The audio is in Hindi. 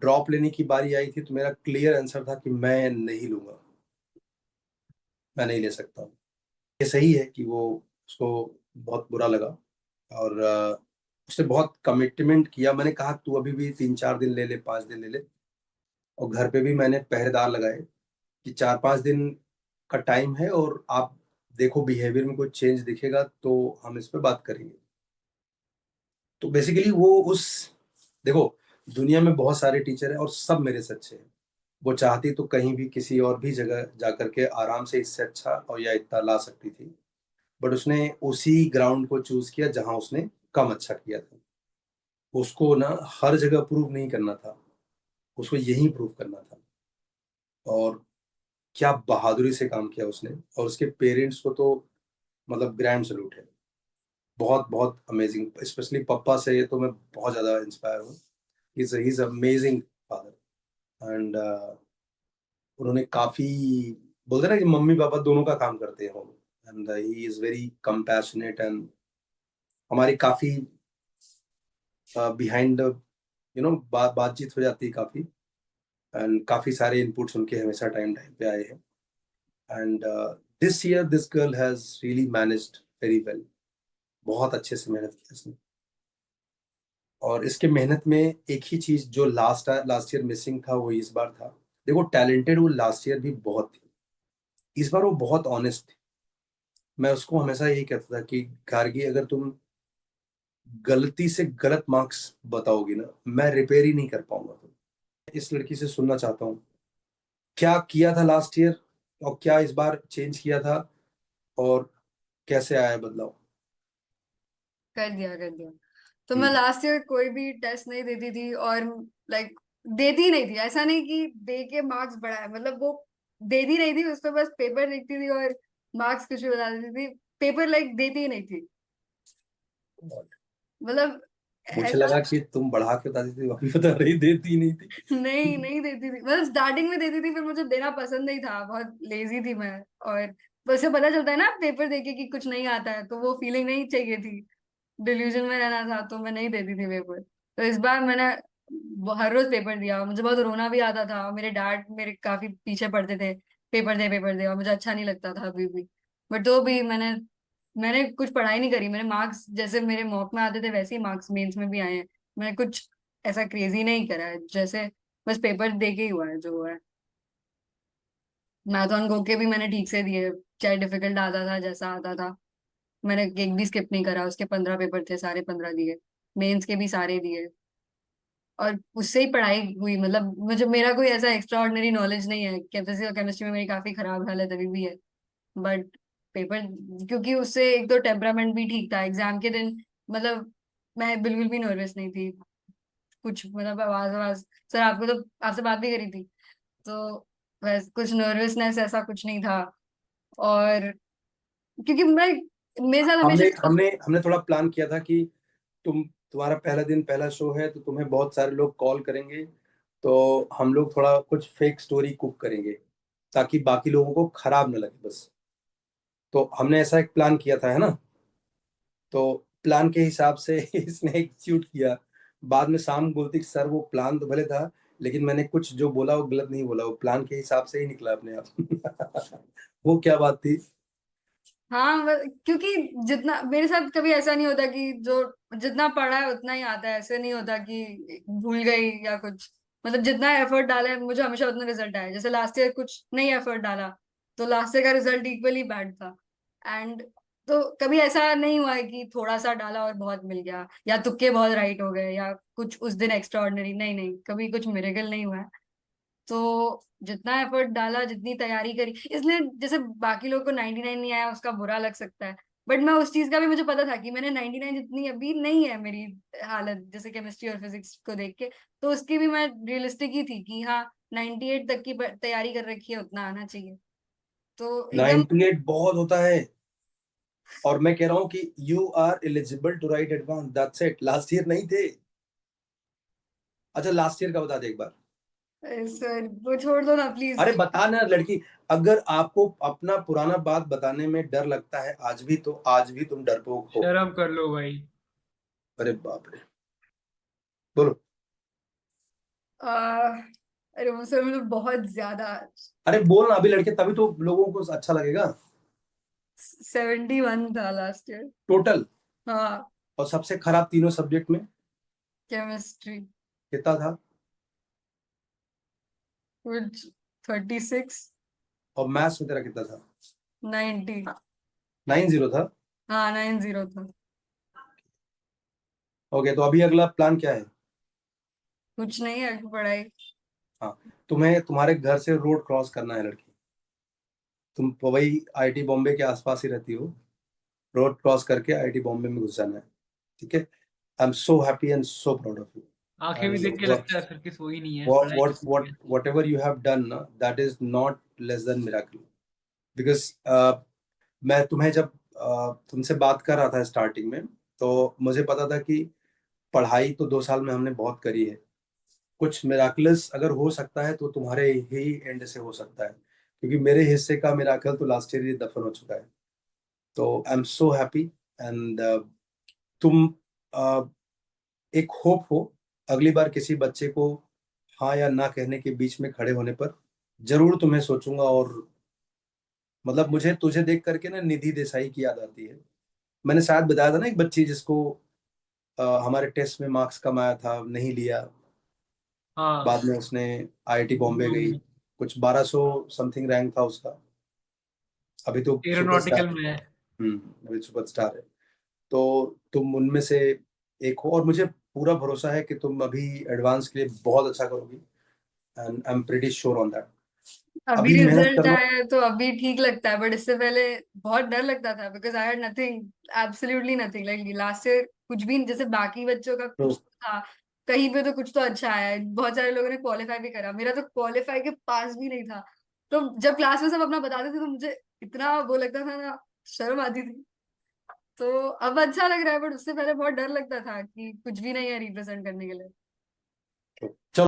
ड्रॉप लेने की बारी आई थी तो मेरा क्लियर आंसर था कि मैं नहीं लूंगा, मैं नहीं ले सकता हूँ। ये सही है कि वो उसको बहुत बुरा लगा, और उसने बहुत कमिटमेंट किया। मैंने कहा तू अभी भी 3-4 दिन ले ले, 5 दिन ले ले, और घर पे भी मैंने पहरेदार लगाए कि 4-5 दिन का टाइम है, और आप देखो बिहेवियर में कोई चेंज दिखेगा तो हम इस पे बात करेंगे। तो बेसिकली वो उस देखो, दुनिया में बहुत सारे टीचर हैं और सब मेरे से अच्छे हैं। वो चाहती तो कहीं भी किसी और भी जगह जा करके आराम से इससे अच्छा और या इतना ला सकती थी, बट उसने उसी ग्राउंड को चूज किया जहां उसने कम अच्छा किया था। उसको ना हर जगह प्रूव नहीं करना था, उसको यही प्रूव करना था। और क्या बहादुरी से काम किया उसने, और उसके पेरेंट्स को तो मतलब ग्रैंड सैल्यूट है। बहुत बहुत अमेजिंग, स्पेशली पापा से तो मैं बहुत ज़्यादा इंस्पायर हूँ। He is amazing father. And उन्होंने काफ़ी, बोलते हैं ना कि मम्मी पापा दोनों का काम करते हैं वो। And he is very compassionate, and हमारी काफ़ी बिहाइंड बातचीत हो जाती है काफ़ी। एंड काफ़ी सारे इनपुट्स उनके हमेशा टाइम टाइम पे आए हैं। And this year this girl has really managed very well. बहुत अच्छे से मेहनत की इसने। और इसके मेहनत में एक ही चीज जो लास्ट ईयर मिसिंग था वो इस बार था। देखो टैलेंटेड वो लास्ट ईयर भी बहुत थी, इस बार वो बहुत ऑनेस्ट थी। मैं उसको हमेशा यही कहता था कि गार्गी, अगर तुम गलती से गलत मार्क्स बताओगी ना, मैं रिपेयर ही नहीं कर पाऊंगा। तो इस लड़की से सुनना चाहता हूँ, क्या किया था लास्ट ईयर और क्या इस बार चेंज किया था, और कैसे आया है बदलाव। कर दिया, कर दिया। तो मैं हम्म। लास्ट ईयर कोई भी टेस्ट नहीं देती थी, और लाइक देती ही नहीं थी। ऐसा नहीं कि दे के मार्क्स बढ़ाए, मतलब वो देती नहीं थी, उस पर बस पेपर लिखती थी और मार्क्स कुछ भी बता देती थी। पेपर लाइक देती ही नहीं थी, मतलब मुझे ऐसा। लगा कि तुम बढ़ा के बताती थी, अभी बता रही देती नहीं नहीं, थी। नहीं देती थी, मतलब स्टार्टिंग में देती थी, फिर मुझे देना पसंद नहीं था, बहुत लेजी थी मैं। और वैसे पता चलता है ना पेपर देके कि कुछ नहीं आता है, तो वो फीलिंग नहीं चाहिए थी, डिल्यूजन में रहना था, तो मैं नहीं देती थी पेपर। तो इस बार मैंने हर रोज पेपर दिया। मुझे बहुत रोना भी आता था, मेरे डैड मेरे काफी पीछे पड़ते थे, पेपर दे, और मुझे अच्छा नहीं लगता था अभी भी। बट तो भी मैंने कुछ पढ़ाई नहीं करी। मैंने मार्क्स जैसे मेरे मॉक में आते थे वैसे ही मार्क्स मेंस में भी आए हैं। मैंने कुछ ऐसा क्रेजी नहीं करा है, जैसे बस पेपर दे के ही हुआ है जो हुआ है। मैथन गो के भी मैंने ठीक से दिए, चाहे डिफिकल्ट आता था जैसा आता था। मैंने एक भी स्किप नहीं करा, उसके 15 पेपर थे, सारे 15 दिए। मेंस के भी सारे दिए, और उससे ही पढ़ाई हुई। मतलब मुझे मेरा कोई ऐसा एक्स्ट्रा ऑर्डिनरी नॉलेज नहीं है, फिजिक्स और केमिस्ट्री में मेरी काफी खराब हालत अभी भी है। बट पेपर, क्योंकि उससे एक तो टेम्परामेंट भी ठीक था एग्जाम के दिन। मतलब मैं बिल्कुल भी नर्वस नहीं थी, कुछ मतलब आवाज आवाज। सर आपको तो आपसे बात भी करी थी, तो बस कुछ नर्वसनेस ऐसा कुछ नहीं था। और क्योंकि मैं मेरे साथ हमेशा। हमने हमने हमने थोड़ा प्लान किया था कि तुम्हारा पहला दिन पहला शो है तो तुम्हें बहुत सारे लोग कॉल करेंगे, तो हम लोग थोड़ा कुछ फेक स्टोरी कुक करेंगे ताकि बाकी लोगों को खराब न लगे बस। तो हमने ऐसा एक प्लान किया था, है ना। तो प्लान के हिसाब से इसने एग्जीक्यूट किया। बाद में शाम बोलती कि सर वो प्लान तो भले था, लेकिन मैंने कुछ जो बोला वो गलत नहीं बोला, वो प्लान के हिसाब से ही निकला अपने आप। वो क्या बात थी। हाँ, क्योंकि जितना मेरे साथ कभी ऐसा नहीं होता कि जो जितना पढ़ा है उतना ही आता है, ऐसे नहीं होता कि भूल गई या कुछ। मतलब जितना एफर्ट डाला है मुझे हमेशा उतना रिजल्ट आया। जैसे लास्ट ईयर कुछ नहीं एफर्ट डाला, तो लास्ट ईयर का रिजल्ट इक्वली बैड था। एंड तो कभी ऐसा नहीं हुआ है कि थोड़ा सा डाला और बहुत मिल गया, या तुक्के बहुत राइट हो गए, या कुछ उस दिन एक्स्ट्रा ऑर्डिनरी। नहीं, नहीं, कभी कुछ मिरेकल नहीं हुआ है। तो जितना एफर्ट डाला, जितनी तैयारी करी, इसलिए जैसे बाकी लोगों को 99 नहीं आया उसका बुरा लग सकता है, बट मैं उस चीज का भी मुझे पता था कि मैंने 99 जितनी अभी नहीं है मेरी हालत, जैसे केमिस्ट्री और फिजिक्स को देख के। तो उसकी भी मैं रियलिस्टिक ही थी कि हाँ, 98 तक की तैयारी कर रखी है, उतना आना चाहिए। तो एकदम। 98 बहुत होता है। और मैं कह रहा हूँ कि you are eligible to write advance, that's it. Last year नहीं थे। अच्छा लास्ट ईयर का बता दे एक बार। सर वो छोड़ दो ना प्लीज। अरे बता ना लड़की, अगर आपको अपना पुराना बात बताने में डर लगता है आज भी, तो आज भी तुम डरपोक हो। शर्म कर लो भाई। अरे बाप रे। बोलो। अरे मुझसे मतलब बहुत ज्यादा। अरे बोल ना अभी, लड़के तभी तो लोगों को अच्छा लगेगा। 71 था लास्ट ईयर। टोटल? हाँ। और सबसे खराब तीनों सब्जेक्ट में केमिस्ट्री। कितना था? कुछ 36। और मैथ्स में तेरा कितना था? 90। 90 था। हाँ 90 था। ओके, तो अभी अगला प्लान क्या है? कुछ नहीं है पढ़ाई। हाँ, तुम्हें तुम्हारे घर से रोड क्रॉस करना है लड़की। तुम वही आईटी बॉम्बे के आसपास ही रहती हो। रोड क्रॉस करके आईटी बॉम्बे में घुस जाना है। ठीक है? I am so happy and so proud of you. आंखें भी एंड देख के लगता है फिर कि सोई नहीं है, what पढ़ाई what करती what है। whatever you have done na, that is not less than miracle. Because मैं तुम्हें जब तुमसे बात कर रहा था स्टार्टिंग में, तो मुझे पता था कि पढ़ाई तो 2 साल में हमने बहुत करी है। कुछ मिराकल्स अगर हो सकता है तो तुम्हारे ही एंड से हो सकता है, क्योंकि मेरे हिस्से का मिराकल तो लास्ट ईयर ही दफन हो चुका है। तो I am so happy. And तुम uh, एक होप हो। अगली बार किसी बच्चे को हाँ या ना कहने के बीच में खड़े होने पर जरूर तुम्हें सोचूंगा। और मतलब मुझे तुझे देख करके ना निधि देसाई की याद आती है। मैंने शायद बताया था ना, एक बच्ची जिसको हमारे टेस्ट में मार्क्स कम आया था, नहीं लिया। हाँ, बाद में उसने आईआईटी बॉम्बे गई। कुछ 1200 समथिंग रैंक था उसका। अभी तो सुपरस्टार एरोनॉटिकल है। में है। अभी सुपरस्टार है। तो तुम उनमें से एक हो, और मुझे पूरा भरोसा है कि तुम अभी एडवांस के लिए बहुत अच्छा करोगी। And I am pretty sure on that. अभी अभी मेहनत रिजल्ट कर लो। आया है तो अभी ठीक लगता है, बट इससे पहले बहुत डर लगता था, because I had nothing, absolutely nothing. Like last year कुछ भी जैसे बाकी बच्चों का तो कुछ तो था, कहीं पे तो कुछ तो अच्छा आया है, बहुत सारे लोगों ने क्वालिफाई भी करा, मेरा तो क्वालिफाई के पास भी नहीं था। तो जब क्लास में सब अपना बताते थे तो मुझे इतना वो लगता था ना, शर्म आती थी। तो अब अच्छा लग रहा है, बट उससे पहले बहुत डर लगता था कि कुछ भी नहीं है रिप्रेजेंट करने के लिए। चलो।